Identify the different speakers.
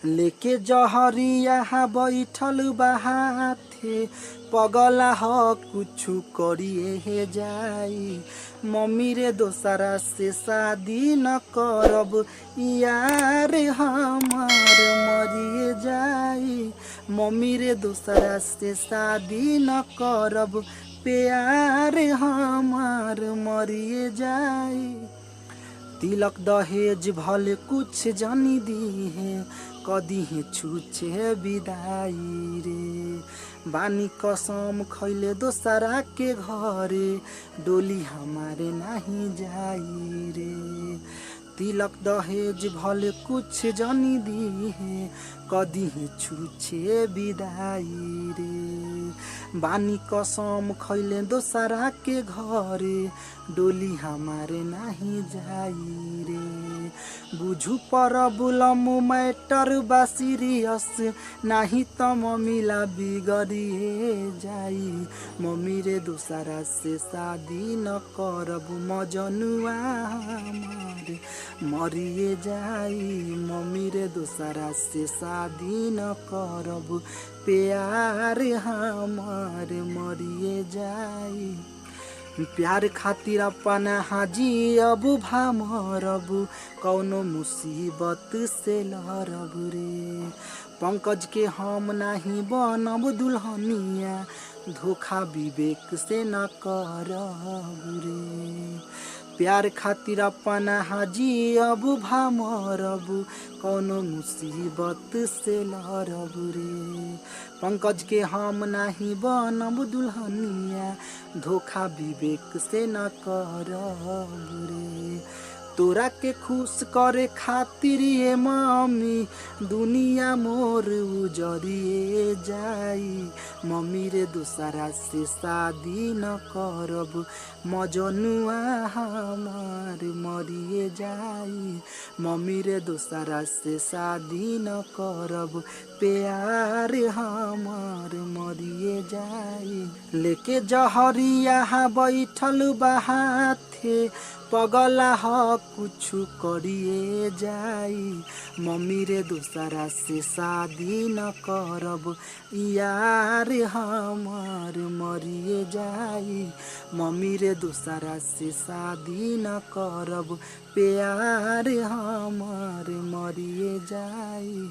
Speaker 1: लेके जहरिया बैठल बाहाथे पगला ह कुछु करिए हे जाई। मम्मी रे दोसरा से शादी न करब यार हमार मरिए जाई। मम्मी रे दोसरा से शादी न करब प्यार हमार मरिए जाई। तिलक दहेज भले कुछ जानी दी है कदी है छूछे विदाई रे। बानी कसम खैले दोसरा के घरे डोली हमारे नहीं जाई रे। तिलक दहेज भले कुछ जानी दी है कदी है छूछे विदाई रे। बानी कसम खैले दोसरा के घरे डोली हमारे नहीं जाई रे। बुझू प्रॉब्लम मैटर बा सीरियस नहीं त मम्मीला बिगड़िए जाई। मम्मी रे दोसरा से शादी न करब मजनुआ हमारे मरिए जाई। मम्मी रे दोसरा से शादी न करब प्यार हमार मरिए जाई। प्यार खातिर अपना हाजी अब भामरब कौनो मुसीबत से लड़ब रे। पंकज के हम नहीं बनब दुल्हनिया धोखा विवेक से न करब रे। प्यार खातिर अपना हाजी अब भामरब कौनो मुसीबत से लड़ब रे। पंकज के हम नहीं बनब दुल्हनिया धोखा विवेक से न करब रे। तोरा के खुश करे खातिर ये मम्मी दुनिया मोर उजरिए जाई। मम्मी रे दोसरा से शादी न करब मजनुआ हमार मरिए जाई। मम्मी रे दोसरा से शादी न करब प्यार हमार मरिए जाई। लेके जहरिया बैठल बाहाथे पगला ह कुछु करिए जाई। मम्मी रे दोसरा से शादी न करब यार हमार मरिए जाई। मम्मी रे दोसरा से शादी न करब प्यार हमार मरिए जाई।